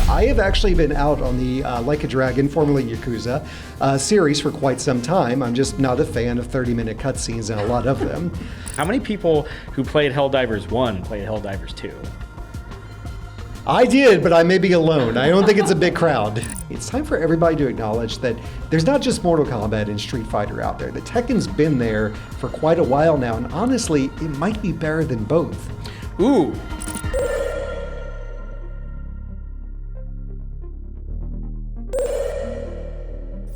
I have actually been out on the Like a Dragon, formerly Yakuza, series for quite some time. I'm just not a fan of 30-minute cutscenes and a lot of them. How many people who played Helldivers 1 played Helldivers 2? I did, but I may be alone. I don't think it's a big crowd. It's time for everybody to acknowledge that there's not just Mortal Kombat and Street Fighter out there. The Tekken's been there for quite a while now, and honestly, it might be better than both. Ooh.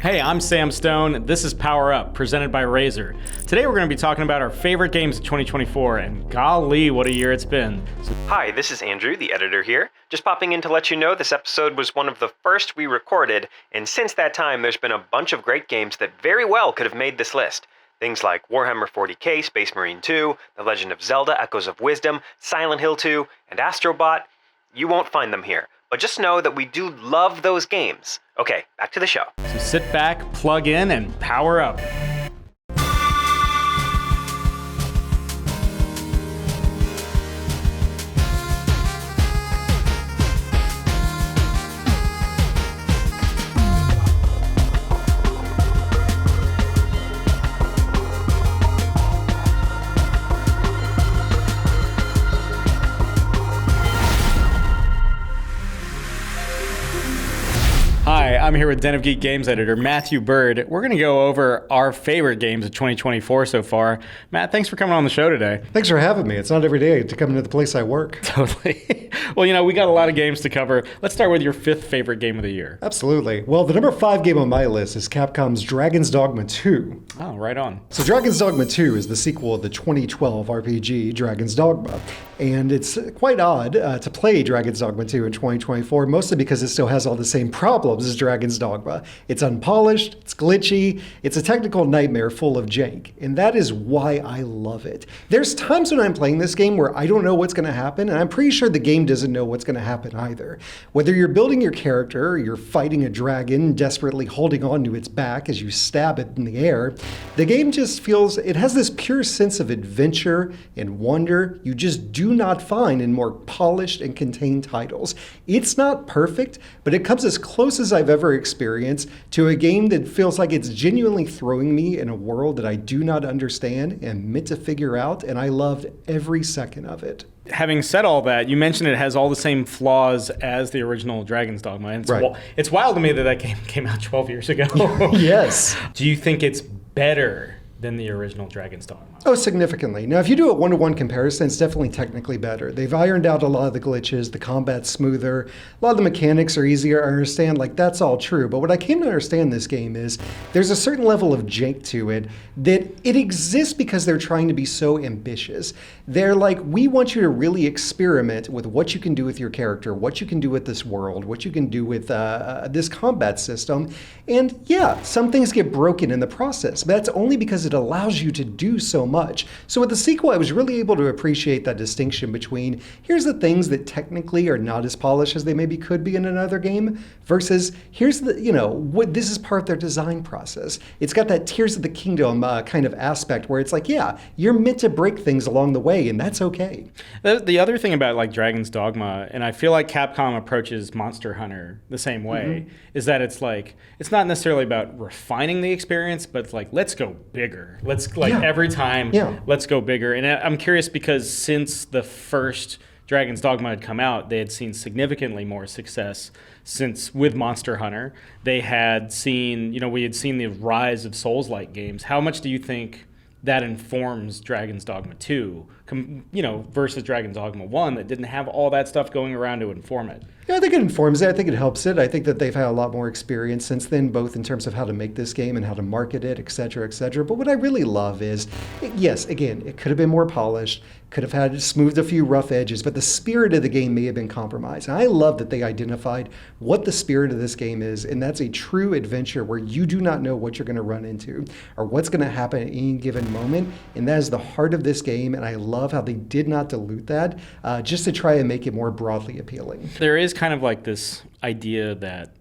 Hey, I'm Sam Stone. This is Power Up, presented by Razer. Today we're going to be talking about our favorite games of 2024, and golly, what a year it's been. Hi, this is Andrew, the editor here. Just popping in to let you know this episode was one of the first we recorded, and since that time there's been a bunch of great games that very well could have made this list. Things like Warhammer 40k, Space Marine 2, The Legend of Zelda, Echoes of Wisdom, Silent Hill 2, and Astrobot. You won't find them here, but just know that we do love those games. Okay, back to the show. So sit back, plug in, and power up. Hi, I'm here with Den of Geek Games editor Matthew Byrd. We're going to go over our favorite games of 2024 so far. Matt, thanks for coming on the show today. Thanks for having me. It's not every day to come into the place I work. Totally. Well, you know, we got a lot of games to cover. Let's start with your fifth favorite game of the year. Absolutely. Well, the number 5 game on my list is Capcom's Dragon's Dogma 2. Oh, right on. So Dragon's Dogma 2 is the sequel of the 2012 RPG Dragon's Dogma. And it's quite odd to play Dragon's Dogma 2 in 2024, mostly because it still has all the same problems as Dragon's Dogma. It's unpolished, it's glitchy, it's a technical nightmare full of jank, and that is why I love it. There's times when I'm playing this game where I don't know what's going to happen, and I'm pretty sure the game doesn't know what's going to happen either. Whether you're building your character, or you're fighting a dragon, desperately holding on to its back as you stab it in the air, the game just feels, it has this pure sense of adventure and wonder you just do not find in more polished and contained titles. It's not perfect, but it comes as close as I've ever experienced to a game that feels like it's genuinely throwing me in a world that I do not understand and meant to figure out, and I loved every second of it. Having said all that, you mentioned it has all the same flaws as the original Dragon's Dogma. And it's wild to me that that game came out 12 years ago. Yes. Do you think it's better than the original Dragon's Dogma? Oh, significantly. Now, if you do a one-to-one comparison, it's definitely technically better. They've ironed out a lot of the glitches, the combat's smoother, a lot of the mechanics are easier to understand, like that's all true. But what I came to understand this game is there's a certain level of jank to it that it exists because they're trying to be so ambitious. They're like, we want you to really experiment with what you can do with your character, what you can do with this world, what you can do with this combat system. And yeah, some things get broken in the process, but that's only because it allows you to do so much. So with the sequel, I was really able to appreciate that distinction between here's the things that technically are not as polished as they maybe could be in another game versus here's the, what this is part of their design process. It's got that Tears of the Kingdom kind of aspect where it's like, yeah, you're meant to break things along the way, and that's okay. The other thing about like Dragon's Dogma, and I feel like Capcom approaches Monster Hunter the same way, is that it's like, it's not necessarily about refining the experience, but it's like, let's go bigger. Let's every time, let's go bigger. And I'm curious because since the first Dragon's Dogma had come out, they had seen significantly more success since with Monster Hunter. They had seen, we had seen the rise of Souls-like games. How much do you think that informs Dragon's Dogma 2, versus Dragon's Dogma 1 that didn't have all that stuff going around to inform it? Yeah, I think it informs it. I think it helps it. I think that they've had a lot more experience since then, both in terms of how to make this game and how to market it, et cetera, et cetera. But what I really love is, yes, again, it could have been more polished, could have had smoothed a few rough edges, but the spirit of the game may have been compromised. And I love that they identified what the spirit of this game is, and that's a true adventure where you do not know what you're going to run into or what's going to happen at any given moment. And that is the heart of this game, and I love how they did not dilute that just to try and make it more broadly appealing. There is kind of like this idea that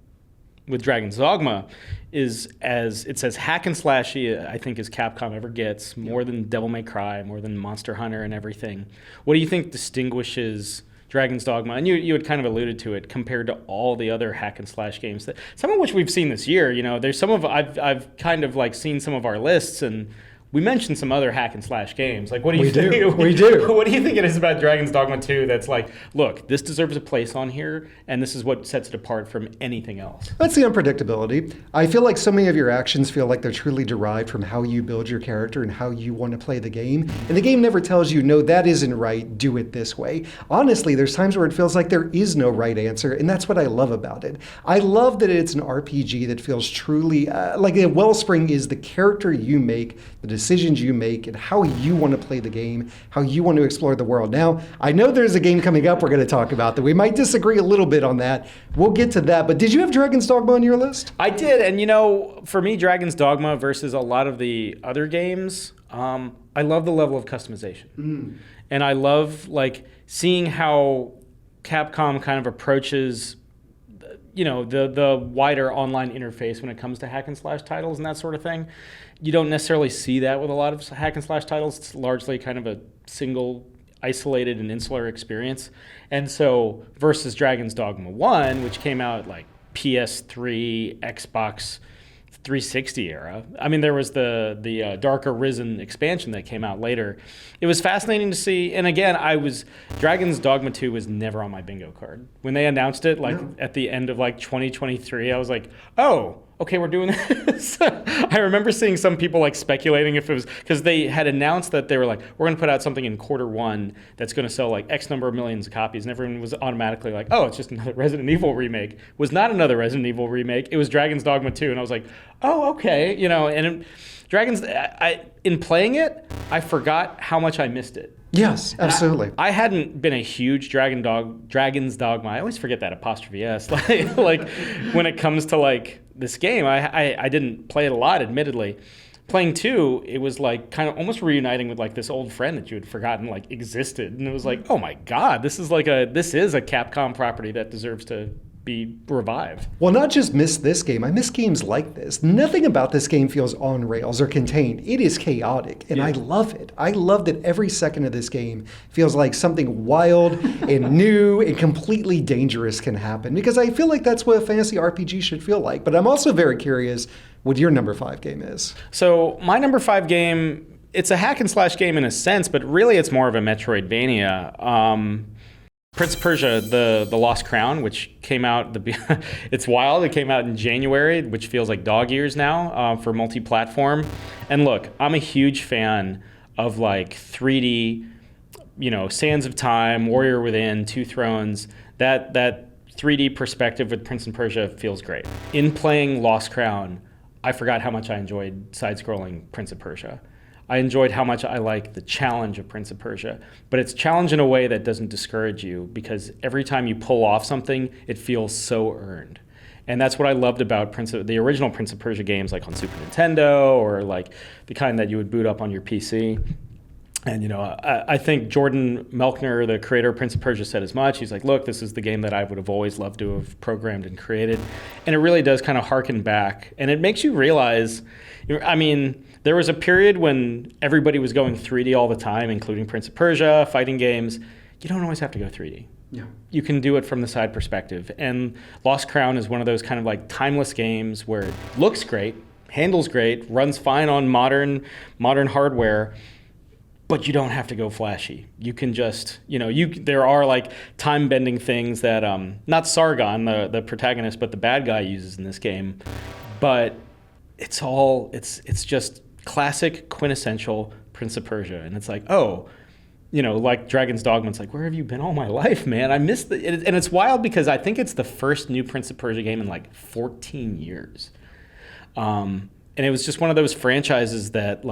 with Dragon's Dogma is it's as hack and slashy, I think, as Capcom ever gets, more than Devil May Cry, more than Monster Hunter and everything. What do you think distinguishes Dragon's Dogma, and you had kind of alluded to it, compared to all the other hack and slash games that some of which we've seen this year. There's some of I've kind of like seen some of our lists, and we mentioned some other hack and slash games. Like, what do you think? We do. What do you think it is about Dragon's Dogma 2 that's like, look, this deserves a place on here, and this is what sets it apart from anything else? That's the unpredictability. I feel like so many of your actions feel like they're truly derived from how you build your character and how you want to play the game. And the game never tells you, no, that isn't right, do it this way. Honestly, there's times where it feels like there is no right answer, and that's what I love about it. I love that it's an RPG that feels truly like a wellspring is the character you make, the decisions you make, and how you want to play the game, how you want to explore the world. Now, I know there's a game coming up we're going to talk about that we might disagree a little bit on that. We'll get to that. But did you have Dragon's Dogma on your list? I did, and for me, Dragon's Dogma versus a lot of the other games, I love the level of customization. And I love seeing how Capcom kind of approaches the wider online interface when it comes to hack and slash titles and that sort of thing. You don't necessarily see that with a lot of hack and slash titles. It's largely kind of a single, isolated and insular experience. And so versus Dragon's Dogma 1, which came out like PS3, Xbox 360 era. I mean, there was the Dark Arisen expansion that came out later. It was fascinating to see. And again, Dragon's Dogma 2 was never on my bingo card. When they announced it, at the end of 2023, I was like, oh, okay, we're doing this. I remember seeing some people speculating if it was, because they had announced that they were like, we're going to put out something in Q1 that's going to sell X number of millions of copies. And everyone was automatically like, oh, it's just another Resident Evil remake. It was not another Resident Evil remake. It was Dragon's Dogma 2. And I was like, oh, okay. In playing it, I forgot how much I missed it. Yes, absolutely. I hadn't been a huge Dragon's Dogma. I always forget that apostrophe S. like when it comes to this game, I didn't play it a lot, admittedly. Playing 2, it was kind of almost reuniting with this old friend that you had forgotten existed, and it was oh my god, this is a Capcom property that deserves to be revived. Well, not just miss this game, I miss games like this. Nothing about this game feels on rails or contained. It is chaotic, and I love it. I love that every second of this game feels like something wild and new and completely dangerous can happen, because I feel like that's what a fantasy RPG should feel like. But I'm also very curious what your number 5 game is. So my number 5 game, it's a hack and slash game in a sense, but really it's more of a Metroidvania. Prince of Persia, the Lost Crown, which came out, it's wild. It came out in January, which feels like dog years now for multi-platform. And look, I'm a huge fan of 3D, Sands of Time, Warrior Within, Two Thrones. That 3D perspective with Prince of Persia feels great. In playing Lost Crown, I forgot how much I enjoyed side-scrolling Prince of Persia. I enjoyed how much I like the challenge of Prince of Persia, but it's challenge in a way that doesn't discourage you, because every time you pull off something, it feels so earned. And that's what I loved about the original Prince of Persia games, on Super Nintendo, or the kind that you would boot up on your PC. And, I think Jordan Melkner, the creator of Prince of Persia, said as much. He's like, look, this is the game that I would have always loved to have programmed and created. And it really does kind of harken back. And it makes you realize, there was a period when everybody was going 3D all the time, including Prince of Persia, fighting games. You don't always have to go 3D. Yeah. You can do it from the side perspective. And Lost Crown is one of those kind of timeless games where it looks great, handles great, runs fine on modern hardware, but you don't have to go flashy. You can just, there are time-bending things that, not Sargon, the protagonist, but the bad guy uses in this game. But it's just classic, quintessential Prince of Persia. And it's Dragon's Dogma, it's where have you been all my life, man? I missed it. And it's wild because I think it's the first new Prince of Persia game in 14 years. And it was just one of those franchises that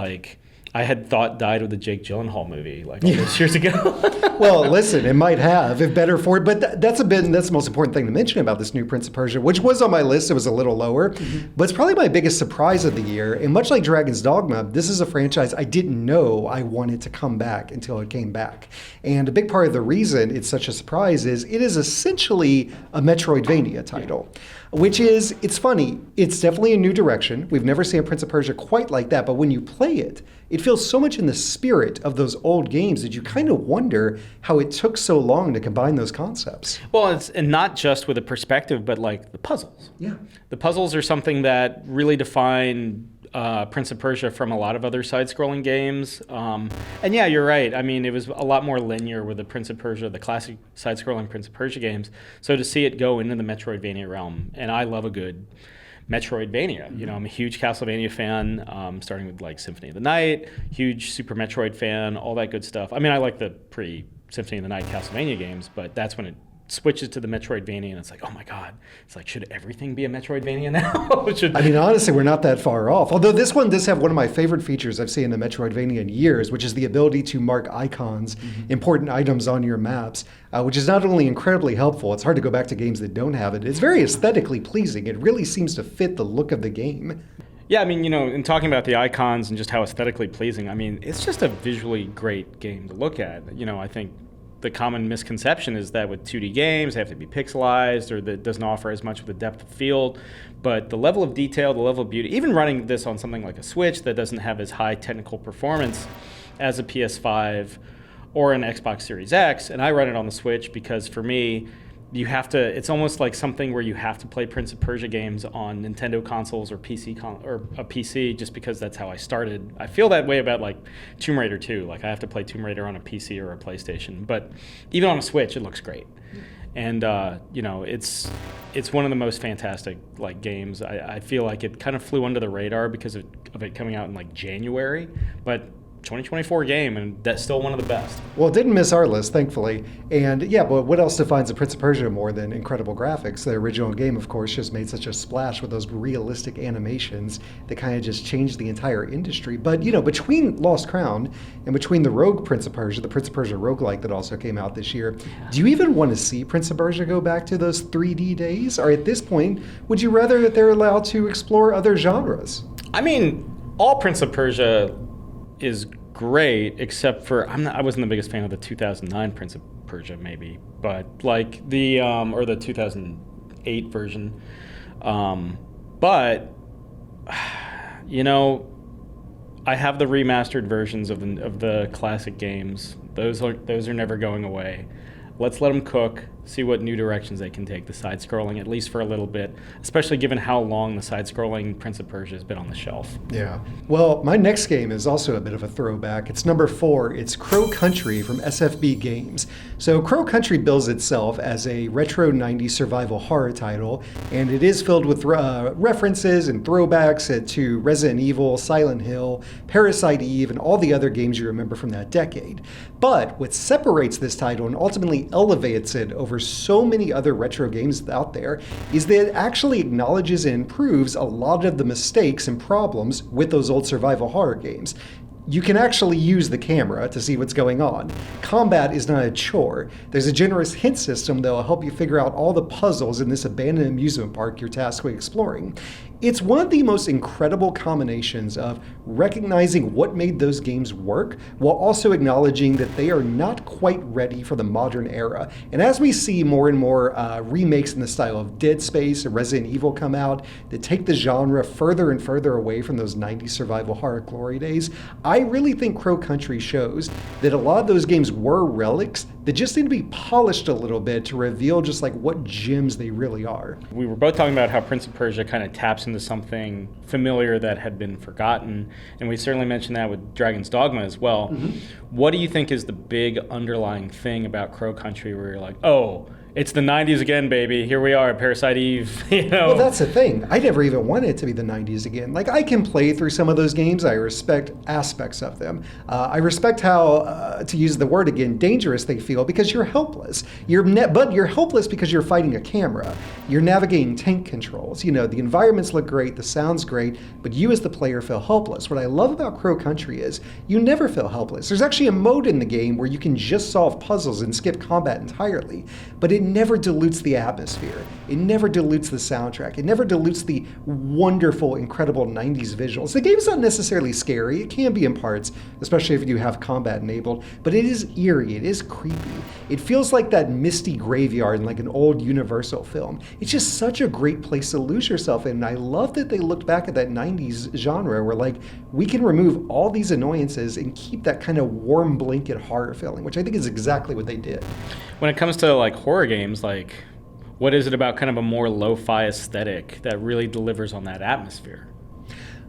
I had thought died with the Jake Gyllenhaal movie all those years ago. Well, listen, it might have, if better for it. But that's the most important thing to mention about this new Prince of Persia, which was on my list. It was a little lower. Mm-hmm. But it's probably my biggest surprise of the year. And much like Dragon's Dogma, this is a franchise I didn't know I wanted to come back until it came back. And a big part of the reason it's such a surprise is it is essentially a Metroidvania title. Which it's funny. It's definitely a new direction. We've never seen a Prince of Persia quite like that. But when you play it, it feels so much in the spirit of those old games that you kind of wonder how it took so long to combine those concepts. Well, and not just with a perspective, but like the puzzles. Yeah. The puzzles are something that really define Prince of Persia from a lot of other side-scrolling games. And yeah, you're right. I mean, it was a lot more linear with the Prince of Persia, the classic side-scrolling Prince of Persia games. So to see it go into the Metroidvania realm, and I love a good Metroidvania. You know, I'm a huge Castlevania fan, starting with like Symphony of the Night, huge Super Metroid fan, all that good stuff. I mean, I like the pre-Symphony of the Night Castlevania games, but that's when it switches to the Metroidvania, and it's like, oh my God, it's like, should everything be a Metroidvania now? I mean, honestly, we're not that far off. Although this one does have one of my favorite features I've seen in the Metroidvania in years, which is the ability to mark icons, important items on your maps, which is not only incredibly helpful, it's hard to go back to games that don't have it. It's very aesthetically pleasing. It really seems to fit the look of the game. Yeah, I mean, you know, in talking about the icons and just how aesthetically pleasing, I mean, it's just a visually great game to look at. You know, I think the common misconception is that with 2D games, they have to be pixelized, or that it doesn't offer as much of the depth of field. But the level of detail, the level of beauty, even running this on something like a Switch that doesn't have as high technical performance as a PS5 or an Xbox Series X, and I run it on the Switch because for me, you have to, it's almost like something where you have to play Prince of Persia games on Nintendo consoles or or a PC, just because that's how I started. I feel that way about like Tomb Raider 2. Like I have to play Tomb Raider on a PC or a PlayStation, but even on a Switch, it looks great. And you know, it's one of the most fantastic like games. I feel like it kind of flew under the radar because of it coming out in like January, but 2024 game, and that's still one of the best. Well, it didn't miss our list, thankfully. And yeah, but what else defines the Prince of Persia more than incredible graphics? The original game, of course, just made such a splash with those realistic animations that kind of just changed the entire industry. But, you know, between Lost Crown and between the Rogue Prince of Persia, the Prince of Persia roguelike that also came out this year, do you even want to see Prince of Persia go back to those 3D days? Or at this point, would you rather that they're allowed to explore other genres? I mean, all Prince of Persia is great, except for I wasn't the biggest fan of the 2009 Prince of Persia, maybe, but like the or the 2008 version. But you know, I have the remastered versions of the classic games. Those are never going away. Let's let them cook, see what new directions they can take the side-scrolling, at least for a little bit, especially given how long the side-scrolling Prince of Persia has been on the shelf. Yeah. Well, my next game is also a bit of a throwback. It's number 4. It's Crow Country from SFB Games. So Crow Country bills itself as a retro 90s survival horror title, and it is filled with references and throwbacks to Resident Evil, Silent Hill, Parasite Eve, and all the other games you remember from that decade. But what separates this title and ultimately elevates it over so many other retro games out there is that it actually acknowledges and improves a lot of the mistakes and problems with those old survival horror games. You can actually use the camera to see what's going on. Combat is not a chore. There's a generous hint system that will help you figure out all the puzzles in this abandoned amusement park you're tasked with exploring. It's one of the most incredible combinations of recognizing what made those games work while also acknowledging that they are not quite ready for the modern era. And as we see more and more remakes in the style of Dead Space and Resident Evil come out that take the genre further and further away from those 90s survival horror glory days, I really think Crow Country shows that a lot of those games were relics that just need to be polished a little bit to reveal just like what gems they really are. We were both talking about how Prince of Persia kind of taps into something familiar that had been forgotten, and we certainly mentioned that with Dragon's Dogma as well. What do you think is the big underlying thing about Crow Country where you're like, oh, it's the 90s again, baby. Here we are, Parasite Eve. You know? Well, that's the thing. I never even wanted it to be the 90s again. Like, I can play through some of those games. I respect aspects of them. I respect how, to use the word again, dangerous they feel because you're helpless. But you're helpless because you're fighting a camera. You're navigating tank controls. You know, the environments look great, the sound's great, but you as the player feel helpless. What I love about Crow Country is you never feel helpless. There's actually a mode in the game where you can just solve puzzles and skip combat entirely. But it never dilutes the atmosphere. It never dilutes the soundtrack. It never dilutes the wonderful, incredible 90s visuals. The game's not necessarily scary. It can be in parts, especially if you have combat enabled, but it is eerie. It is creepy. It feels like that misty graveyard in like an old Universal film. It's just such a great place to lose yourself in. And I love that they looked back at that 90s genre where like we can remove all these annoyances and keep that kind of warm blanket horror feeling, which I think is exactly what they did. When it comes to like horror games, like what is it about kind of a more lo-fi aesthetic that really delivers on that atmosphere?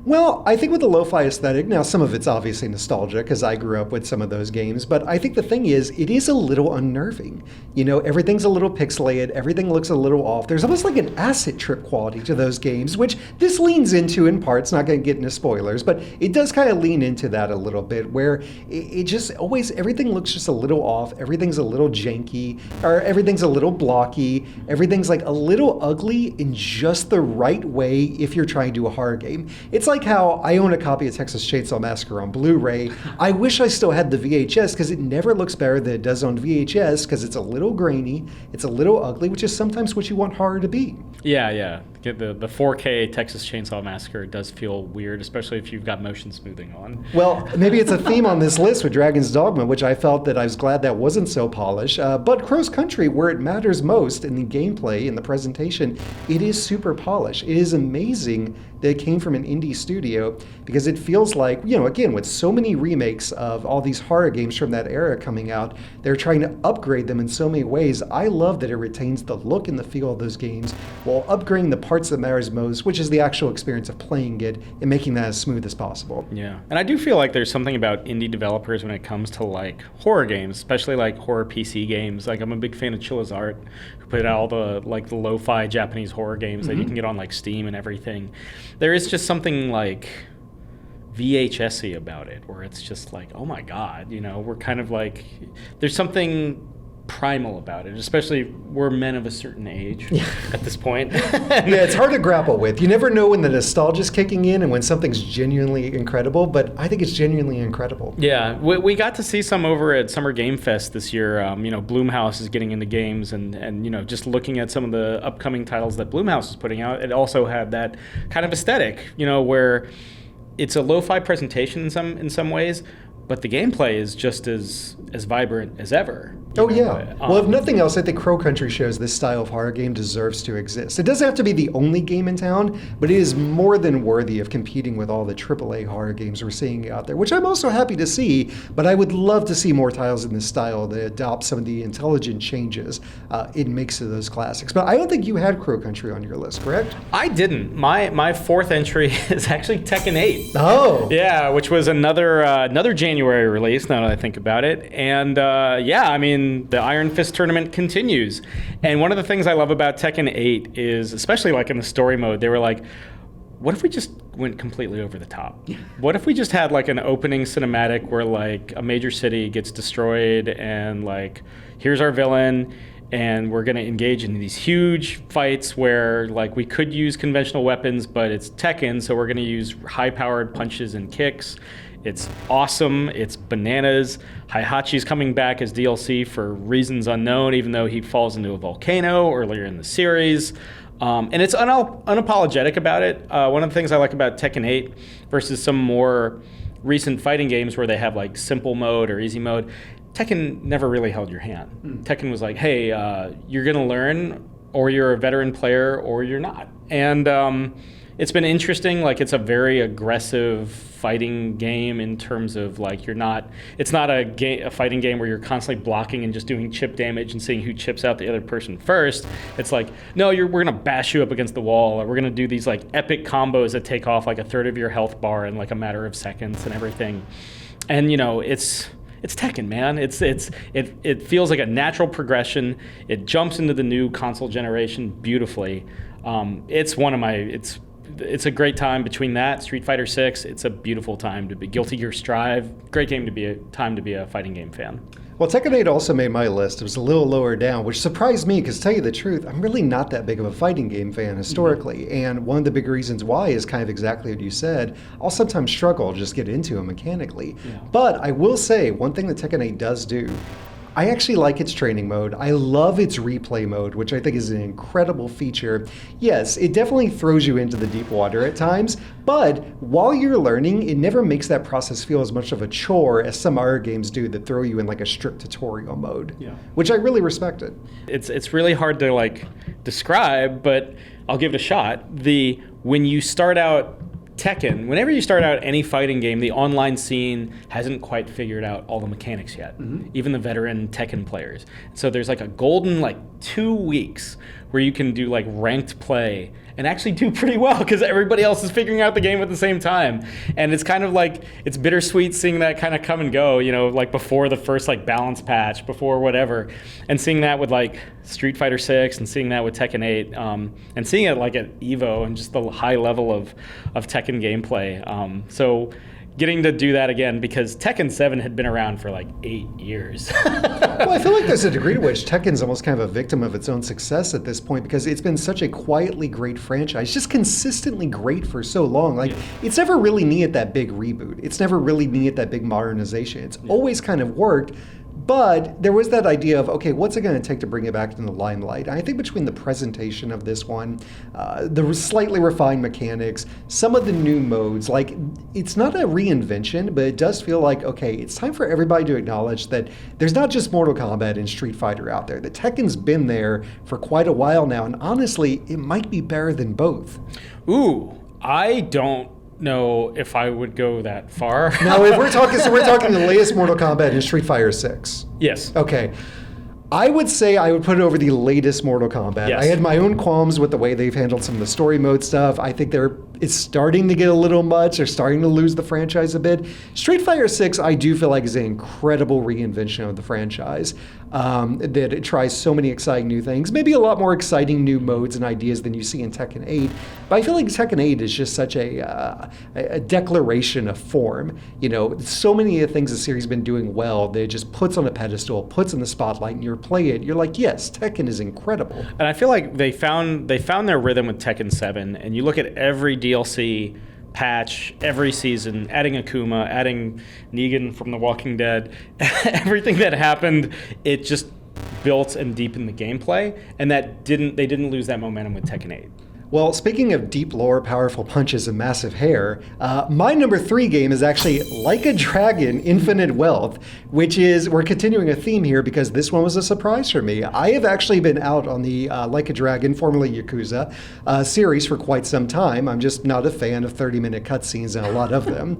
Well, I think with the lo-fi aesthetic, now some of it's obviously nostalgia because I grew up with some of those games, but I think the thing is, it is a little unnerving. You know, everything's a little pixelated, everything looks a little off. There's almost like an acid trip quality to those games, which this leans into in parts, not going to get into spoilers, but it does kind of lean into that a little bit, where it just always, everything looks just a little off, everything's a little janky, or everything's a little blocky, everything's like a little ugly in just the right way if you're trying to do a horror game. It's like how I own a copy of Texas Chainsaw Massacre on Blu-ray. I wish I still had the VHS because it never looks better than it does on VHS because it's a little grainy, it's a little ugly, which is sometimes what you want horror to be. Yeah. The 4K Texas Chainsaw Massacre does feel weird, especially if you've got motion smoothing on. Well, maybe it's a theme on this list with Dragon's Dogma, which I felt that I was glad that wasn't so polished. But Crow's Country, where it matters most in the gameplay, in the presentation, it is super polished. It is amazing that it came from an indie studio because it feels like, you know, again, with so many remakes of all these horror games from that era coming out, they're trying to upgrade them in so many ways. I love that it retains the look and the feel of those games while upgrading the parts that matters most, which is the actual experience of playing it and making that as smooth as possible. Yeah, and I do feel like there's something about indie developers when it comes to like horror games, especially like horror PC games. Like I'm a big fan of Chilla's Art, who put out all the like the lo-fi Japanese horror games that you can get on like Steam and everything. There is just something like VHS-y about it, where it's just like, oh my God, you know, we're kind of like, there's something primal about it, especially we're men of a certain age at this point. Yeah, it's hard to grapple with. You never know when the nostalgia's kicking in and when something's genuinely incredible, but I think it's genuinely incredible. Yeah, we got to see some over at Summer Game Fest this year. You know, Blumhouse is getting into games, and you know, just looking at some of the upcoming titles that Blumhouse is putting out, it also had that kind of aesthetic, you know, where it's a lo-fi presentation in some ways, but the gameplay is just as vibrant as ever. Oh, yeah. Well, if nothing else, I think Crow Country shows this style of horror game deserves to exist. It doesn't have to be the only game in town, but it is more than worthy of competing with all the AAA horror games we're seeing out there, which I'm also happy to see, but I would love to see more titles in this style that adopt some of the intelligent changes it makes to those classics. But I don't think you had Crow Country on your list, correct? I didn't. My fourth entry is actually Tekken 8. Oh. Yeah, which was another January release, now that I think about it. And yeah, I mean, the Iron Fist tournament continues. And one of the things I love about Tekken 8 is, especially like in the story mode, they were like, what if we just went completely over the top? What if we just had like an opening cinematic where like a major city gets destroyed and like, here's our villain, and we're going to engage in these huge fights where like we could use conventional weapons, but it's Tekken, so we're going to use high-powered punches and kicks. It's awesome. It's bananas. Heihachi's coming back as DLC for reasons unknown, even though he falls into a volcano earlier in the series. And it's unapologetic about it. One of the things I like about Tekken 8 versus some more recent fighting games where they have like simple mode or easy mode, Tekken never really held your hand. Tekken was like, hey, you're going to learn, or you're a veteran player, or you're not. And it's been interesting. Like, it's a very aggressive fighting game in terms of like it's not a fighting game where you're constantly blocking and just doing chip damage and seeing who chips out the other person first. It's like, no, we're gonna bash you up against the wall, or we're gonna do these like epic combos that take off like a third of your health bar in like a matter of seconds and everything. And you know, it's Tekken, man. It feels like a natural progression. It jumps into the new console generation beautifully. It's a great time between that, Street Fighter 6. It's a beautiful time to be Guilty Gear Strive. Great game to be a fighting game fan. Well, Tekken 8 also made my list. It was a little lower down, which surprised me because, to tell you the truth, I'm really not that big of a fighting game fan historically. Mm-hmm. And one of the big reasons why is kind of exactly what you said. I'll sometimes struggle to just get into them mechanically. Yeah. But I will say, one thing that Tekken 8 does do, I actually like its training mode. I love its replay mode, which I think is an incredible feature. Yes, it definitely throws you into the deep water at times, but while you're learning, it never makes that process feel as much of a chore as some other games do that throw you in like a strict tutorial mode, which I really respected. It's really hard to like describe, but I'll give it a shot. When you start out Tekken, whenever you start out any fighting game, the online scene hasn't quite figured out all the mechanics yet, even the veteran Tekken players. So there's like a golden 2 weeks where you can do like ranked play and actually do pretty well because everybody else is figuring out the game at the same time. And it's kind of like, it's bittersweet seeing that kind of come and go, like before the first like balance patch, before whatever, and seeing that with like Street Fighter 6 and seeing that with Tekken 8, and seeing it like at EVO and just the high level of Tekken gameplay. So getting to do that again, because Tekken 7 had been around for like 8 years. Well, I feel like there's a degree to which Tekken's almost kind of a victim of its own success at this point, because it's been such a quietly great franchise, just consistently great for so long. Like, it's never really needed that big reboot. It's never really needed that big modernization. It's always kind of worked. But there was that idea of, okay, what's it going to take to bring it back in the limelight? And I think between the presentation of this one, the slightly refined mechanics, some of the new modes, like, it's not a reinvention, but it does feel like, okay, it's time for everybody to acknowledge that there's not just Mortal Kombat and Street Fighter out there. The Tekken's been there for quite a while now, and honestly, it might be better than both. Ooh, I don't know if I would go that far. Now, if we're talking the latest Mortal Kombat in Street Fighter 6. Yes. Okay. I would say I would put it over the latest Mortal Kombat. Yes. I had my own qualms with the way they've handled some of the story mode stuff. I think it's starting to get a little much. They're starting to lose the franchise a bit. Street Fighter 6, I do feel like is an incredible reinvention of the franchise. That it tries so many exciting new things, maybe a lot more exciting new modes and ideas than you see in Tekken 8. But I feel like Tekken 8 is just such a declaration of form. So many of the things the series has been doing well, that it just puts on a pedestal, puts in the spotlight, and you play it, you're like, yes, Tekken is incredible. And I feel like they found their rhythm with Tekken 7, and you look at every DLC patch, every season, adding Akuma, adding Negan from The Walking Dead, everything that happened, it just built and deepened the gameplay, and they didn't lose that momentum with Tekken 8. Well, speaking of deep lore, powerful punches, and massive hair, my number 3 game is actually Like a Dragon: Infinite Wealth, which is, we're continuing a theme here because this one was a surprise for me. I have actually been out on the Like a Dragon, formerly Yakuza, series for quite some time. I'm just not a fan of 30-minute cutscenes and a lot of them.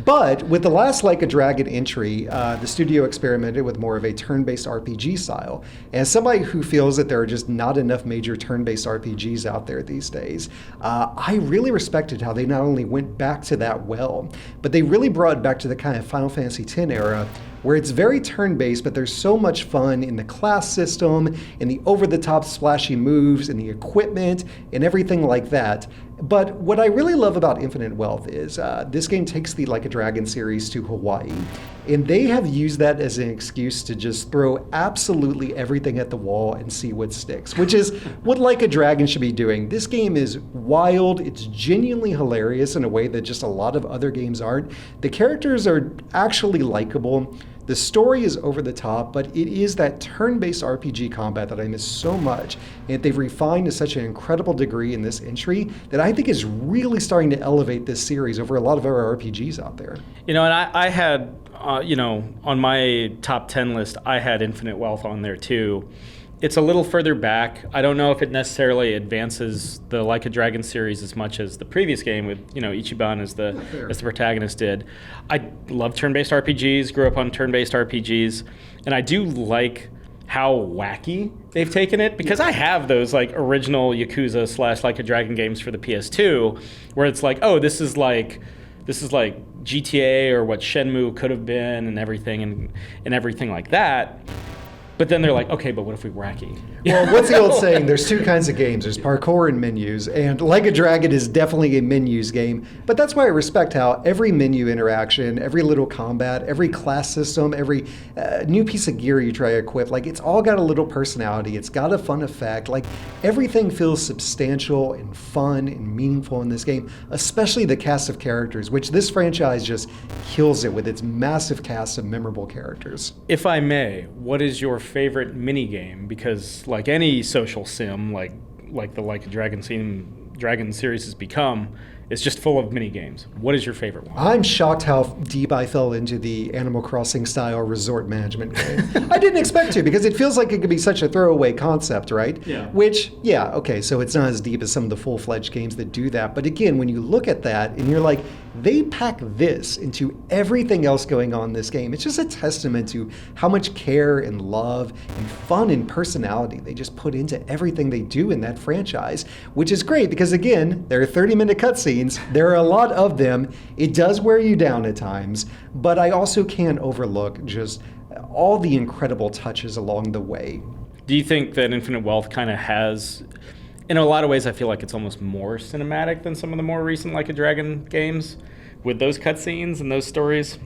But with the last Like a Dragon entry, the studio experimented with more of a turn-based RPG style. And as somebody who feels that there are just not enough major turn-based RPGs out there these days, I really respected how they not only went back to that but they really brought it back to the kind of Final Fantasy X era where it's very turn-based, but there's so much fun in the class system, in the over-the-top splashy moves, in the equipment, and everything like that. But what I really love about Infinite Wealth is this game takes the Like a Dragon series to Hawaii, and they have used that as an excuse to just throw absolutely everything at the wall and see what sticks, which is what Like a Dragon should be doing. This game is wild, it's genuinely hilarious in a way that just a lot of other games aren't. The characters are actually likable. The story is over the top, but it is that turn-based RPG combat that I miss so much, and they've refined to such an incredible degree in this entry that I think is really starting to elevate this series over a lot of other RPGs out there. And I had, on my top 10 list, I had Infinite Wealth on there too. It's a little further back. I don't know if it necessarily advances the Like a Dragon series as much as the previous game with, Ichiban as the protagonist did. I love turn-based RPGs, grew up on turn-based RPGs, and I do like how wacky they've taken it, because I have those like original Yakuza / Like a Dragon games for the PS2 where it's like, oh, this is like GTA or what Shenmue could have been and everything like that. But then they're like, okay, but what if we wacky? Well, what's the old saying? There's two kinds of games. There's parkour and menus. And Like a Dragon is definitely a menus game. But that's why I respect how every menu interaction, every little combat, every class system, every new piece of gear you try to equip, like it's all got a little personality. It's got a fun effect. Like everything feels substantial and fun and meaningful in this game, especially the cast of characters, which this franchise just kills it with its massive cast of memorable characters. If I may, what is your favorite mini game? Because like any social sim, like the Like a Dragon series has become, it's just full of mini games. What is your favorite one? I'm shocked how deep I fell into the Animal Crossing style resort management game. I didn't expect to, because it feels like it could be such a throwaway concept, right? Yeah. Which, yeah, okay, so it's not as deep as some of the full-fledged games that do that. But again, when you look at that and you're like, they pack this into everything else going on in this game. It's just a testament to how much care and love and fun and personality they just put into everything they do in that franchise, which is great because, again, there are 30-minute cutscenes. There are a lot of them. It does wear you down at times, but I also can't overlook just all the incredible touches along the way. Do you think that Infinite Wealth kind of has, in a lot of ways, I feel like it's almost more cinematic than some of the more recent Like a Dragon games with those cutscenes and those stories?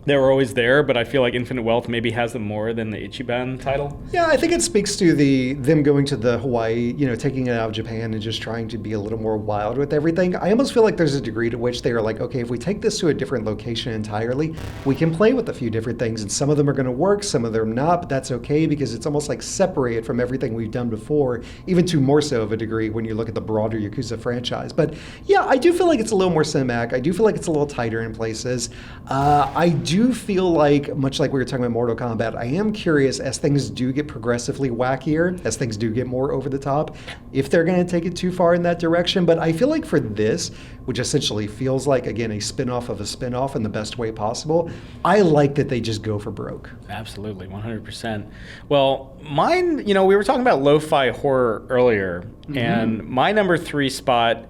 They were always there, but I feel like Infinite Wealth maybe has them more than the Ichiban title. Yeah, I think it speaks to them going to the Hawaii, taking it out of Japan and just trying to be a little more wild with everything. I almost feel like there's a degree to which they are like, okay, if we take this to a different location entirely, we can play with a few different things, and some of them are going to work, some of them not, but that's okay because it's almost like separated from everything we've done before, even to more so of a degree when you look at the broader Yakuza franchise. But yeah, I do feel like it's a little more cinematic. I do feel like it's a little tighter in places. I do feel like, much like we were talking about Mortal Kombat, I am curious as things do get progressively wackier, as things do get more over the top, if they're going to take it too far in that direction. But I feel like for this, which essentially feels like, again, a spin-off of a spin-off in the best way possible, I like that they just go for broke. Absolutely, 100%. Well, mine, we were talking about lo-fi horror earlier, and my number 3 spot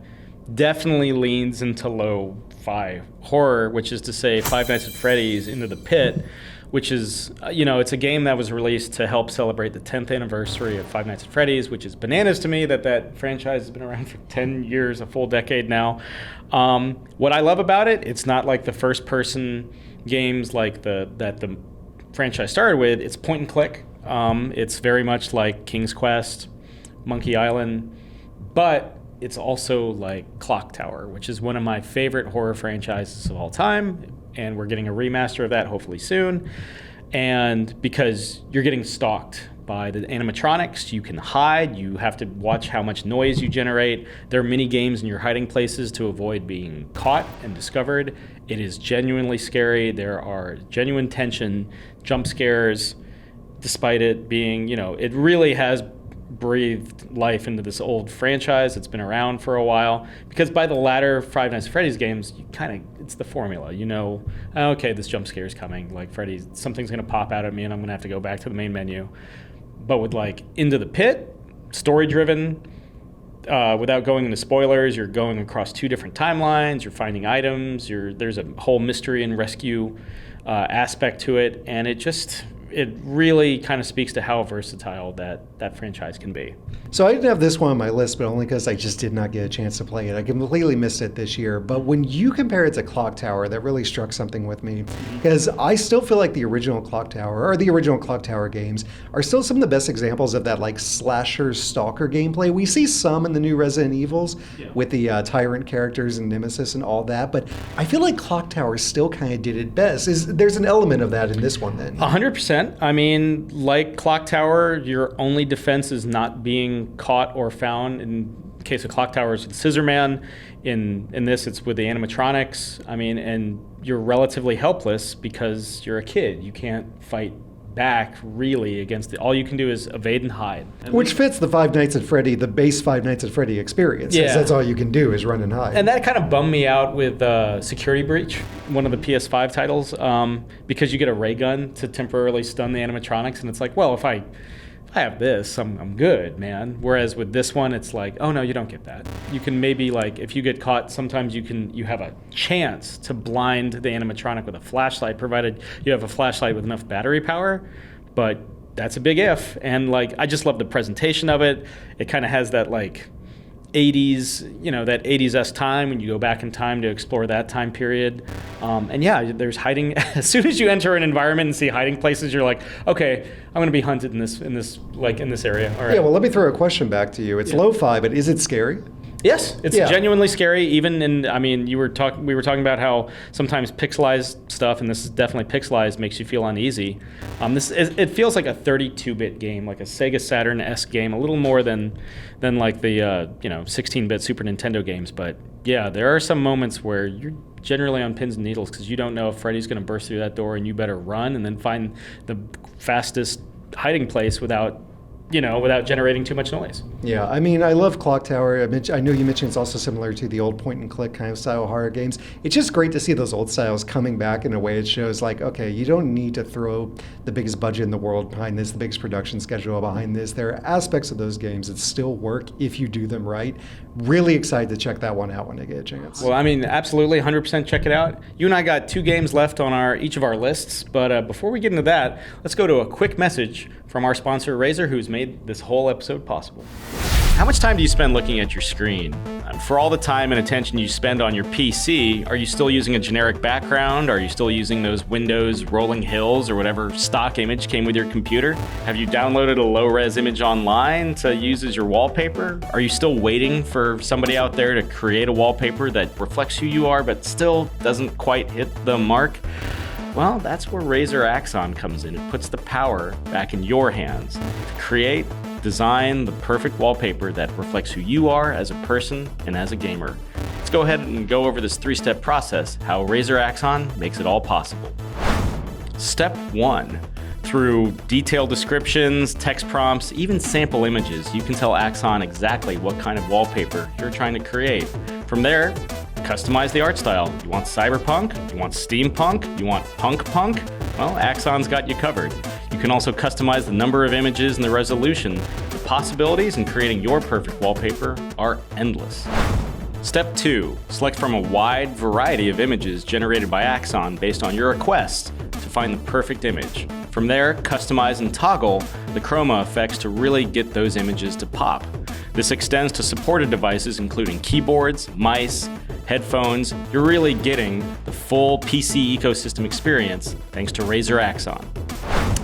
definitely leans into lo-fi horror, which is to say Five Nights at Freddy's Into the Pit, which is, it's a game that was released to help celebrate the 10th anniversary of Five Nights at Freddy's, which is bananas to me that franchise has been around for 10 years, a full decade now. What I love about it, it's not like the first-person games like that the franchise started with. It's point and click. It's very much like King's Quest, Monkey Island, but it's also like Clock Tower, which is one of my favorite horror franchises of all time, and we're getting a remaster of that hopefully soon. And because you're getting stalked by the animatronics, you can hide, you have to watch how much noise you generate. There are mini games in your hiding places to avoid being caught and discovered. It is genuinely scary. There are genuine tension, jump scares, despite it being, it really has breathed life into this old franchise that's been around for a while, because by the latter Five Nights at Freddy's games, it's the formula, okay, this jump scare is coming, like Freddy, something's going to pop out at me and I'm going to have to go back to the main menu. But with like Into the Pit, story driven, without going into spoilers, you're going across 2 different timelines, you're finding items, there's a whole mystery and rescue aspect to it, and it really kind of speaks to how versatile that franchise can be. So I didn't have this one on my list, but only because I just did not get a chance to play it. I completely missed it this year. But when you compare it to Clock Tower, that really struck something with me. Because I still feel like the original Clock Tower, or the original Clock Tower games, are still some of the best examples of that like slasher stalker gameplay. We see some in the new Resident Evils with the tyrant characters and Nemesis and all that. But I feel like Clock Tower still kind of did it best. There's an element of that in this one then. 100%. I mean, like Clock Tower, your only defense is not being caught or found. In the case of Clock Tower, it's with Scissor Man. In this, it's with the animatronics. I mean, and you're relatively helpless because you're a kid. You can't fight back really against it. All you can do is evade and hide. Which fits the Five Nights at Freddy, the base Five Nights at Freddy experience. Yeah. That's all you can do is run and hide. And that kind of bummed me out with Security Breach, one of the PS5 titles, because you get a ray gun to temporarily stun the animatronics, and it's like, well, if I have this, I'm good, man. Whereas with this one, it's like, oh no, you don't get that. You can maybe, like, if you get caught, sometimes you have a chance to blind the animatronic with a flashlight, provided you have a flashlight with enough battery power. But that's a big if. And like, I just love the presentation of it. It kind of has that like 80s, that 80s-esque time when you go back in time to explore that time period. And yeah, there's hiding. As soon as you enter an environment and see hiding places, you're like, okay, I'm going to be hunted in this area. All right. Yeah, well, let me throw a question back to you. It's lo-fi, but is it scary? Yes, it's genuinely scary. Even we were talking about how sometimes pixelized stuff, and this is definitely pixelized, makes you feel uneasy. It feels like a 32-bit game, like a Sega Saturn-esque game, a little more than like the 16-bit Super Nintendo games. But yeah, there are some moments where you're generally on pins and needles because you don't know if Freddy's going to burst through that door, and you better run and then find the fastest hiding place without generating too much noise. Yeah, I mean, I love Clock Tower. I know you mentioned it's also similar to the old point-and-click kind of style horror games. It's just great to see those old styles coming back in a way. It shows like, okay, you don't need to throw the biggest budget in the world behind this, the biggest production schedule behind this. There are aspects of those games that still work if you do them right. Really excited to check that one out when I get a chance. Well, I mean, absolutely, 100% check it out. You and I got 2 games left on each of our lists, but before we get into that, let's go to a quick message from our sponsor, Razer, who's made this whole episode possible. How much time do you spend looking at your screen? For all the time and attention you spend on your PC, are you still using a generic background? Are you still using those Windows rolling hills or whatever stock image came with your computer? Have you downloaded a low-res image online to use as your wallpaper? Are you still waiting for somebody out there to create a wallpaper that reflects who you are but still doesn't quite hit the mark? Well, that's where Razer Axon comes in. It puts the power back in your hands to create, design the perfect wallpaper that reflects who you are as a person and as a gamer. Let's go ahead and go over this 3-step process, how Razer Axon makes it all possible. Step 1. Through detailed descriptions, text prompts, even sample images, you can tell Axon exactly what kind of wallpaper you're trying to create. From there, customize the art style. You want cyberpunk? You want steampunk? You want punk? Well, Axon's got you covered. You can also customize the number of images and the resolution. The possibilities in creating your perfect wallpaper are endless. Step 2. Select from a wide variety of images generated by Axon based on your request to find the perfect image. From there, customize and toggle the chroma effects to really get those images to pop. This extends to supported devices including keyboards, mice, headphones. You're really getting the full PC ecosystem experience thanks to Razer Axon.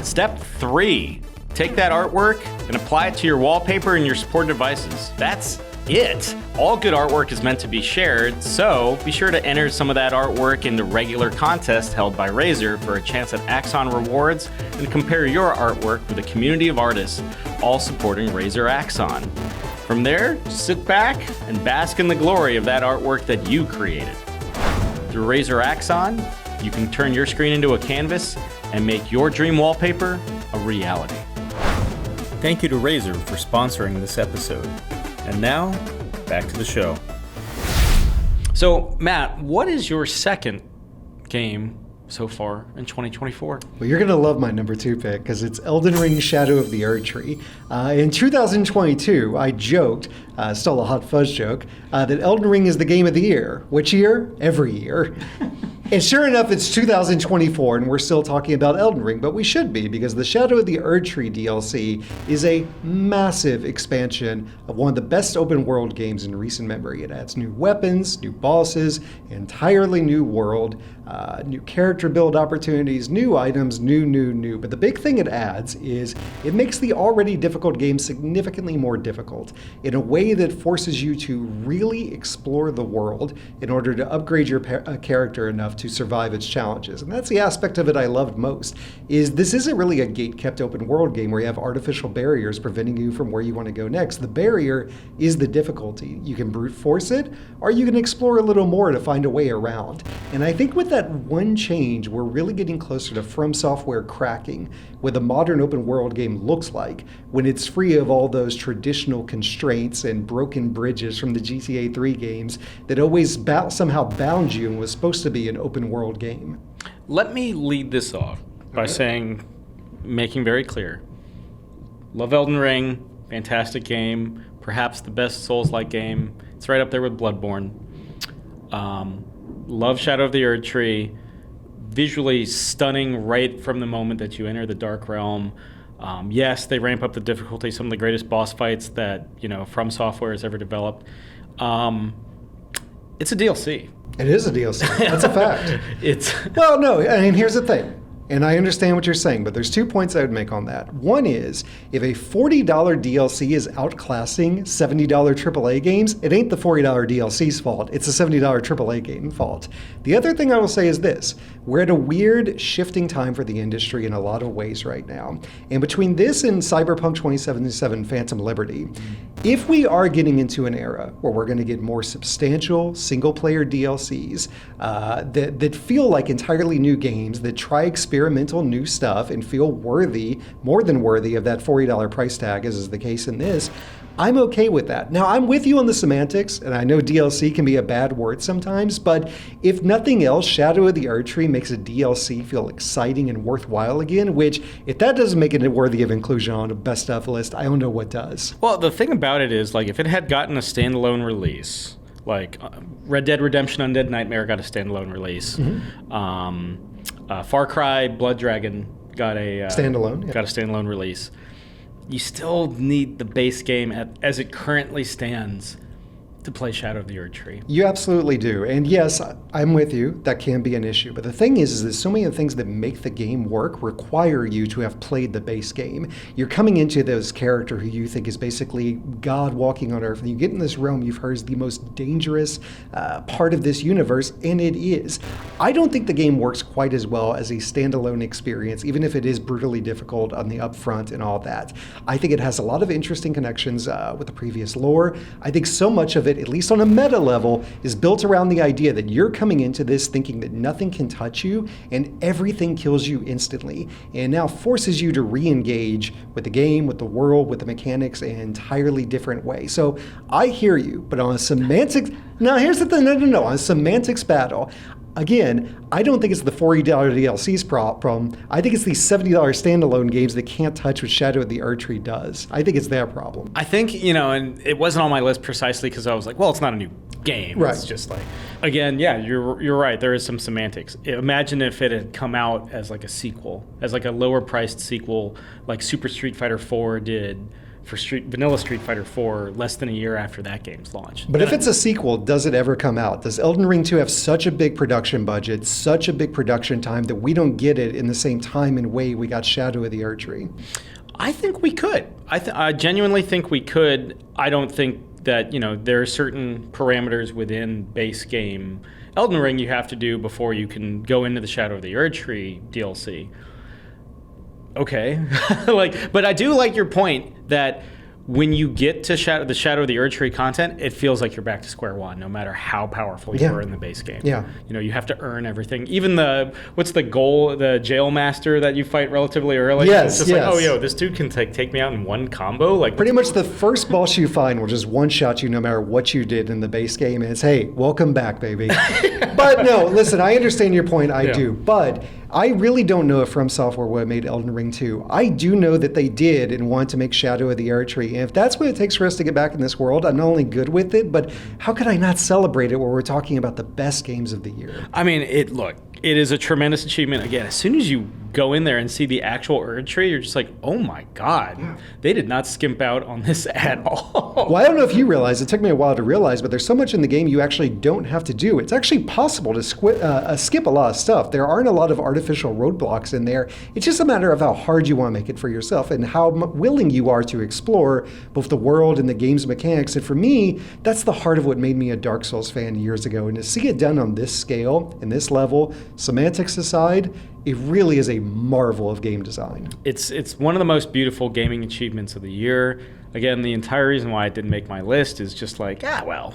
Step 3. Take that artwork and apply it to your wallpaper and your supported devices. That's it. All good artwork is meant to be shared, so be sure to enter some of that artwork into regular contests held by Razer for a chance at Axon rewards and compare your artwork with a community of artists all supporting Razer Axon. From there, sit back and bask in the glory of that artwork that you created. Through Razer Axon, you can turn your screen into a canvas and make your dream wallpaper a reality. Thank you to Razer for sponsoring this episode. And now, back to the show. So, Matt, what is your second game so far in 2024? Well, you're going to love my number 2 pick because it's Elden Ring Shadow of the Erdtree. In 2022, I joked, still a hot fuzz joke, that Elden Ring is the game of the year. Which year? Every year. And sure enough, it's 2024, and we're still talking about Elden Ring, but we should be, because the Shadow of the Erdtree DLC is a massive expansion of one of the best open world games in recent memory. It adds new weapons, new bosses, entirely new world, new character build opportunities, new items, new. But the big thing it adds is it makes the already difficult game significantly more difficult in a way that forces you to really explore the world in order to upgrade your character enough to survive its challenges. And that's the aspect of it I loved most, is this isn't really a gate-kept open world game where you have artificial barriers preventing you from where you want to go next. The barrier is the difficulty. You can brute force it, or you can explore a little more to find a way around. And I think with that one change, we're really getting closer to From Software cracking what a modern open world game looks like when it's free of all those traditional constraints and broken bridges from the GTA 3 games that always somehow bound you and was supposed to be an open world game. Let me lead this off by making very clear, love Elden Ring, fantastic game, perhaps the best Souls-like game. It's right up there with Bloodborne. Love Shadow of the Erdtree, visually stunning right from the moment that you enter the Dark Realm. Yes, they ramp up the difficulty. Some of the greatest boss fights that From Software has ever developed. It's a DLC. It is a DLC. That's a fact. It's Well, no, I mean, here's the thing. And I understand what you're saying, but there's 2 points I would make on that. One is, if a $40 DLC is outclassing $70 AAA games, it ain't the $40 DLC's fault. It's a $70 AAA game fault. The other thing I will say is this. We're at a weird shifting time for the industry in a lot of ways right now. And between this and Cyberpunk 2077 Phantom Liberty, if we are getting into an era where we're going to get more substantial single-player DLCs that feel like entirely new games, that try experimental new stuff and feel worthy, more than worthy of that $40 price tag, as is the case in this, I'm okay with that. Now, I'm with you on the semantics, and I know DLC can be a bad word sometimes, but if nothing else, Shadow of the Erdtree makes a DLC feel exciting and worthwhile again, which, if that doesn't make it worthy of inclusion on a best stuff list, I don't know what does. Well, the thing about it is, like, if it had gotten a standalone release, like Red Dead Redemption Undead Nightmare got a standalone release, Far Cry Blood Dragon got a standalone release. You still need the base game as it currently stands to play Shadow of the Erdtree. You absolutely do. And yes, I'm with you. That can be an issue. But the thing is that so many of the things that make the game work require you to have played the base game. You're coming into this character who you think is basically God walking on Earth. And you get in this realm you've heard is the most dangerous part of this universe, and it is. I don't think the game works quite as well as a standalone experience, even if it is brutally difficult on the upfront and all that. I think it has a lot of interesting connections with the previous lore. I think so much of it, at least on a meta level, is built around the idea that you're coming into this thinking that nothing can touch you and everything kills you instantly, and now forces you to re-engage with the game, with the world, with the mechanics in an entirely different way. So I hear you, but on a semantics... Now here's the thing, no. On a semantics battle, again, I don't think it's the $40 DLC's problem. I think it's these $70 standalone games that can't touch what Shadow of the Erdtree does. I think it's their problem. I think, and it wasn't on my list precisely because I was like, well, it's not a new game. Right. It's just like, again, yeah, you're right. There is some semantics. Imagine if it had come out as like a sequel, as like a lower priced sequel, like Super Street Fighter 4 did for Vanilla Street Fighter 4 less than a year after that game's launch. But if it's a sequel, does it ever come out? Does Elden Ring 2 have such a big production budget, such a big production time that we don't get it in the same time and way we got Shadow of the Erdtree? I think we could. I genuinely think we could. I don't think that, there are certain parameters within base game Elden Ring you have to do before you can go into the Shadow of the Erdtree DLC. Okay. But I do like your point that when you get to the Shadow of the Erdtree content, it feels like you're back to square one, no matter how powerful you were in the base game. Yeah. You have to earn everything. Even what's the goal, the jail master that you fight relatively early? Yes, it's just like, this dude can take me out in one combo. Like pretty much the first boss you find will just one-shot you no matter what you did in the base game. And it's, hey, welcome back, baby. But no, listen, I understand your point. I do. But I really don't know if From Software would have made Elden Ring 2. I do know that they did and wanted to make Shadow of the Erdtree. And if that's what it takes for us to get back in this world, I'm not only good with it, but how could I not celebrate it when we're talking about the best games of the year? I mean, it is a tremendous achievement. Again, as soon as you go in there and see the actual Erdtree, you're just like, oh my God, they did not skimp out on this at all. Well, I don't know if you realize, it took me a while to realize, but there's so much in the game you actually don't have to do. It's actually possible to skip a lot of stuff. There aren't a lot of artificial roadblocks in there. It's just a matter of how hard you want to make it for yourself and how willing you are to explore both the world and the game's mechanics. And for me, that's the heart of what made me a Dark Souls fan years ago. And to see it done on this scale and this level, semantics aside, it really is a marvel of game design. It's one of the most beautiful gaming achievements of the year. Again, the entire reason why it didn't make my list is just like, well.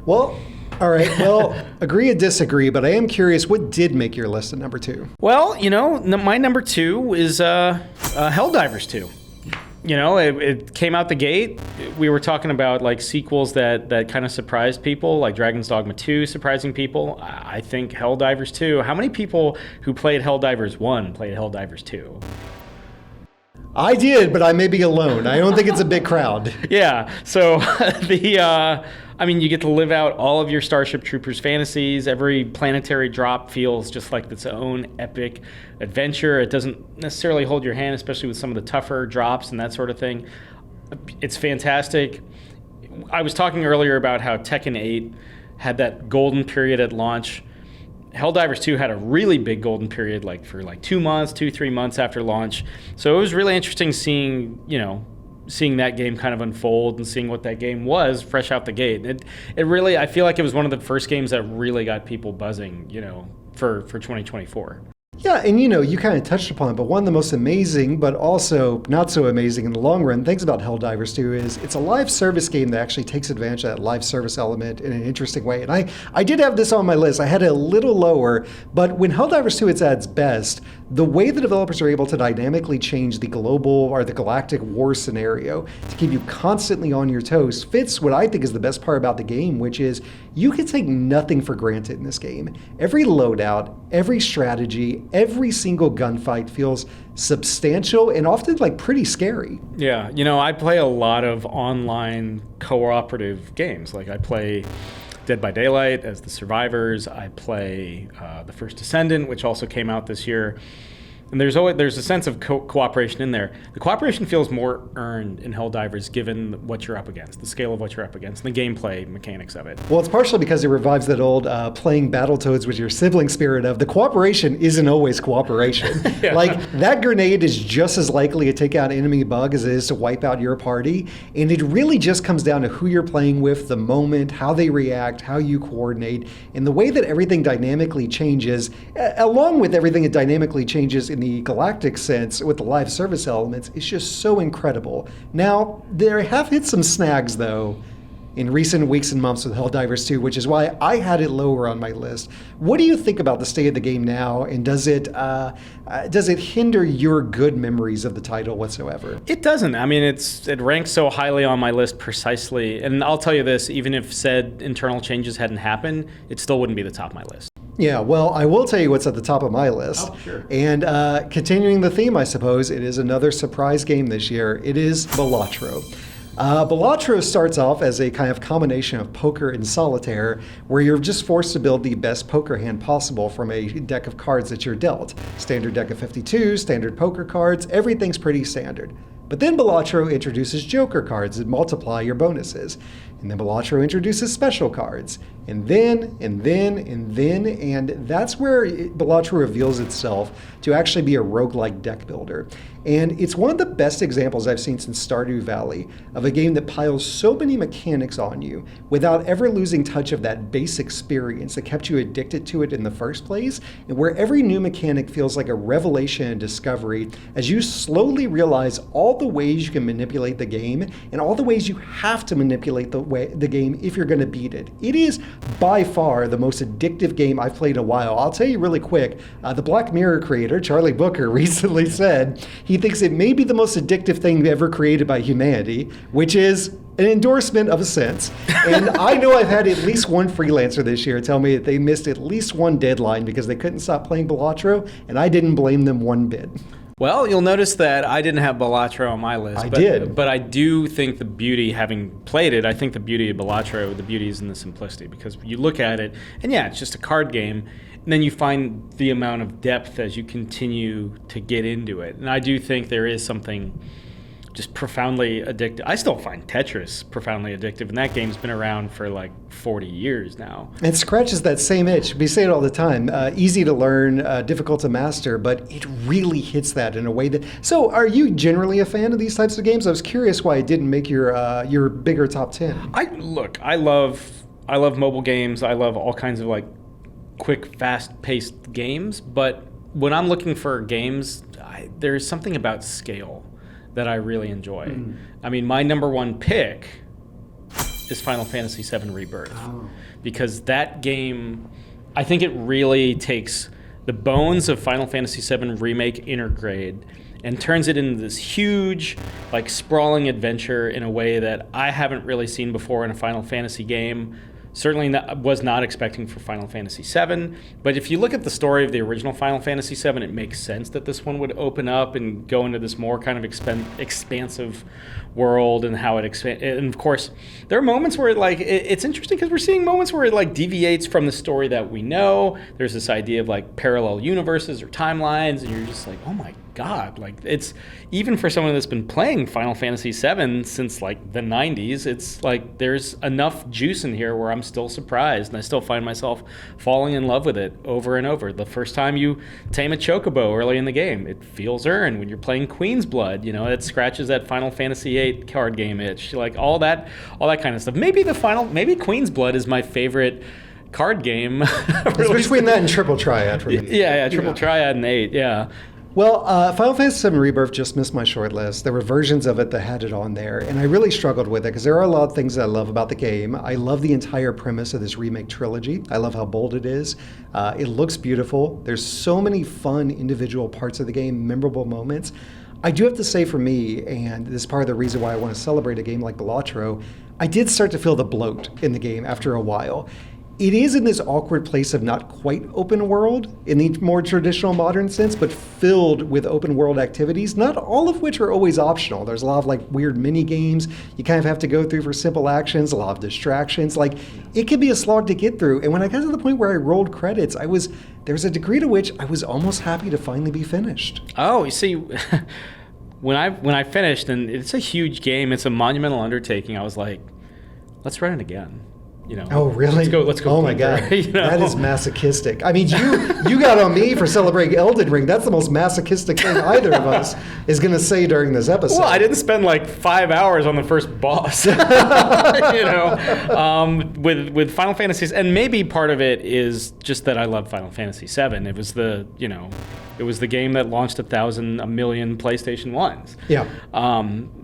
Well, all right. Well, agree or disagree, but I am curious, what did make your list at number 2? Well, my number 2 is Helldivers 2. It came out the gate. We were talking about like sequels that kind of surprised people, like Dragon's Dogma 2 surprising people. I think Helldivers 2. How many people who played Helldivers 1 played Helldivers 2? I did, but I may be alone. I don't think it's a big crowd. Yeah. So you get to live out all of your Starship Troopers fantasies. Every planetary drop feels just like its own epic adventure. It doesn't necessarily hold your hand, especially with some of the tougher drops and that sort of thing. It's fantastic. I was talking earlier about how Tekken 8 had that golden period at launch. Helldivers 2 had a really big golden period, for 2 months, 3 months after launch. So it was really interesting seeing that game kind of unfold and seeing what that game was fresh out the gate. It really, I feel like it was one of the first games that really got people buzzing, for 2024. Yeah, and you kind of touched upon it, but one of the most amazing, but also not so amazing in the long run things about Helldivers 2 is it's a live service game that actually takes advantage of that live service element in an interesting way. And I did have this on my list. I had it a little lower, but when Helldivers 2 is at its best, the way the developers are able to dynamically change the global or the galactic war scenario to keep you constantly on your toes fits what I think is the best part about the game, which is you can take nothing for granted in this game. Every loadout, every strategy, every single gunfight feels substantial and often pretty scary. Yeah, I play a lot of online cooperative games. I play Dead by Daylight as the survivors. I play The First Descendant, which also came out this year. And there's a sense of cooperation in there. The cooperation feels more earned in Helldivers given what you're up against, the scale of what you're up against, and the gameplay mechanics of it. Well, it's partially because it revives that old playing Battletoads with your sibling spirit of the cooperation isn't always cooperation. Yeah. That grenade is just as likely to take out an enemy bug as it is to wipe out your party. And it really just comes down to who you're playing with, the moment, how they react, how you coordinate, and the way that everything dynamically changes, along with everything that dynamically changes in the galactic sense with the live service elements, is just so incredible. Now, there have hit some snags, though, in recent weeks and months with Helldivers 2, which is why I had it lower on my list. What do you think about the state of the game now, and does it hinder your good memories of the title whatsoever? It doesn't. It ranks so highly on my list precisely, and I'll tell you this, even if said internal changes hadn't happened, it still wouldn't be the top of my list. Yeah, well, I will tell you what's at the top of my list. Oh, sure. And continuing the theme, I suppose, it is another surprise game this year. It is Balatro. Balatro starts off as a kind of combination of poker and solitaire, where you're just forced to build the best poker hand possible from a deck of cards that you're dealt. Standard deck of 52, standard poker cards, everything's pretty standard. But then Balatro introduces Joker cards that multiply your bonuses. And then Balatro introduces special cards. And then, and that's where Balatro reveals itself to actually be a roguelike deck builder. And it's one of the best examples I've seen since Stardew Valley of a game that piles so many mechanics on you without ever losing touch of that base experience that kept you addicted to it in the first place, and where every new mechanic feels like a revelation and discovery as you slowly realize all the ways you can manipulate the game and all the ways you have to manipulate the game if you're going to beat it. It is by far the most addictive game I've played in a while. I'll tell you really quick, the Black Mirror creator, Charlie Booker, recently said he thinks it may be the most addictive thing ever created by humanity, which is an endorsement of a sense. And I know I've had at least one freelancer this year tell me that they missed at least one deadline because they couldn't stop playing Balatro, and I didn't blame them one bit. Well, you'll notice that I didn't have Balatro on my list. But I do think the beauty, having played it, I think the beauty of Balatro, the beauty is in the simplicity, because you look at it, and yeah, it's just a card game, and then you find the amount of depth as you continue to get into it. And I do think there is something just profoundly addictive. I still find Tetris profoundly addictive, and that game's been around for 40 years now. It scratches that same itch. We say it all the time. Easy to learn, difficult to master, but it really hits that in a way that... So are you generally a fan of these types of games? I was curious why it didn't make your bigger top 10. I love mobile games. I love all kinds of quick, fast-paced games, but when I'm looking for games, there's something about scale that I really enjoy. My number one pick is Final Fantasy VII Rebirth. Because that game, I think it really takes the bones of Final Fantasy VII Remake Intergrade and turns it into this huge, sprawling adventure in a way that I haven't really seen before in a Final Fantasy game. Certainly was not expecting for Final Fantasy VII. But if you look at the story of the original Final Fantasy VII, it makes sense that this one would open up and go into this more kind of expansive world and how it expands. And of course, there are moments where it's interesting because we're seeing moments where it deviates from the story that we know. There's this idea of parallel universes or timelines, and you're just like, oh my God, it's even for someone that's been playing Final Fantasy VII since the 90s, it's there's enough juice in here where I'm still surprised, and I still find myself falling in love with it over and over. The first time you tame a chocobo early in the game, it feels earned. When you're playing Queen's Blood, it scratches that Final Fantasy VIII card game itch, all that kind of stuff. Maybe Queen's Blood is my favorite card game. It's between that and Triple Triad for me. Yeah, Triple Triad and 8, yeah. Well, Final Fantasy VII Rebirth just missed my short list. There were versions of it that had it on there, and I really struggled with it because there are a lot of things that I love about the game. I love the entire premise of this remake trilogy. I love how bold it is. It looks beautiful. There's so many fun individual parts of the game, memorable moments. I do have to say for me, and this is part of the reason why I want to celebrate a game like Balatro, I did start to feel the bloat in the game after a while. It is in this awkward place of not quite open world in the more traditional modern sense, but filled with open world activities, not all of which are always optional. There's a lot of weird mini games you kind of have to go through for simple actions, a lot of distractions. It can be a slog to get through. And when I got to the point where I rolled credits, there's a degree to which I was almost happy to finally be finished. Oh, you see, when I finished, and it's a huge game, it's a monumental undertaking, I was like, let's run it again. Oh, really? Let's go. Oh my God. That is masochistic. I mean, you got on me for celebrating Elden Ring. That's the most masochistic thing either of us is going to say during this episode. Well, I didn't spend 5 hours on the first boss, with Final Fantasies. And maybe part of it is just that I love Final Fantasy VII. It was the game that launched a million PlayStation 1s. Yeah.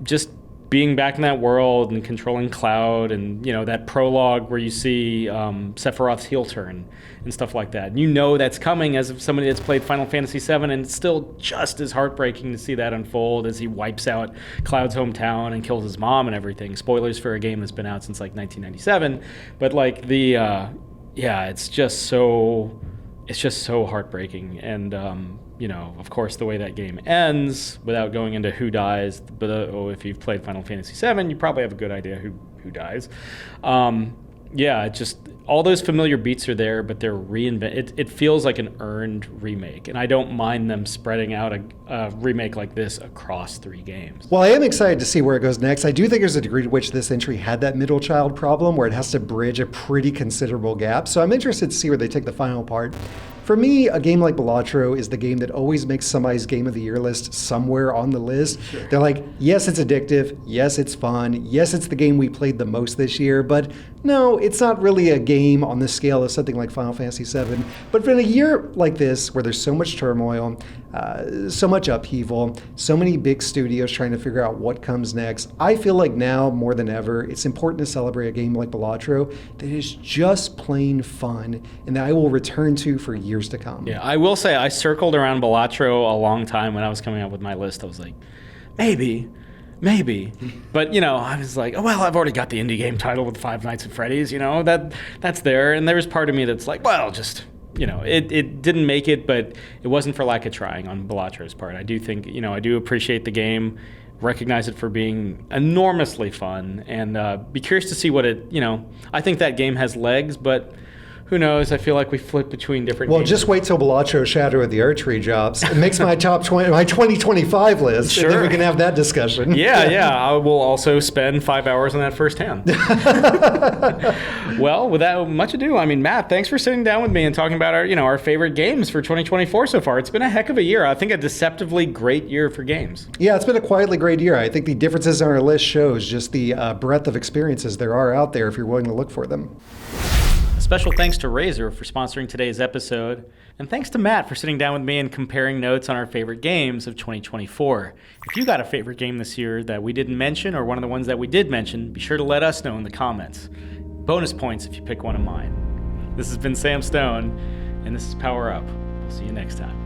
Just being back in that world and controlling Cloud and, that prologue where you see Sephiroth's heel turn and stuff like that. And that's coming as somebody that's played Final Fantasy VII, and it's still just as heartbreaking to see that unfold as he wipes out Cloud's hometown and kills his mom and everything. Spoilers for a game that's been out since 1997. But it's just so heartbreaking. And, of course, the way that game ends, without going into who dies, but if you've played Final Fantasy VII, you probably have a good idea who dies. Just all those familiar beats are there, but they're reinvented. It feels like an earned remake, and I don't mind them spreading out a remake like this across 3 games. Well, I am excited to see where it goes next. I do think there's a degree to which this entry had that middle child problem where it has to bridge a pretty considerable gap. So I'm interested to see where they take the final part. For me, a game like Balatro is the game that always makes somebody's Game of the Year list somewhere on the list. Sure. They're like, yes, it's addictive. Yes, it's fun. Yes, it's the game we played the most this year. But no, it's not really a game on the scale of something like Final Fantasy VII. But in a year like this, where there's so much turmoil, so much upheaval, so many big studios trying to figure out what comes next, I feel like now more than ever, it's important to celebrate a game like Balatro that is just plain fun and that I will return to for years to come. Yeah, I will say I circled around Balatro a long time when I was coming up with my list. I was like, maybe. But, I was like, oh, well, I've already got the indie game title with Five Nights at Freddy's, that's there. And there was part of me that's like, well, just, it didn't make it, but it wasn't for lack of trying on Balatro's part. I do think, I do appreciate the game, recognize it for being enormously fun, and be curious to see what it, I think that game has legs, but who knows? I feel like we flip between different games. Just wait till Balatro Shadow of the Erdtree drops. It makes my top 20, my 2025 list, sure. And then we can have that discussion. Yeah. I will also spend 5 hours on that firsthand. Well, without much ado, Matt, thanks for sitting down with me and talking about our favorite games for 2024 so far. It's been a heck of a year. I think a deceptively great year for games. Yeah, it's been a quietly great year. I think the differences on our list shows just the breadth of experiences there are out there if you're willing to look for them. Special thanks to Razer for sponsoring today's episode, and thanks to Matt for sitting down with me and comparing notes on our favorite games of 2024. If you got a favorite game this year that we didn't mention or one of the ones that we did mention, be sure to let us know in the comments. Bonus points if you pick one of mine. This has been Sam Stone, and this is Power Up. We'll see you next time.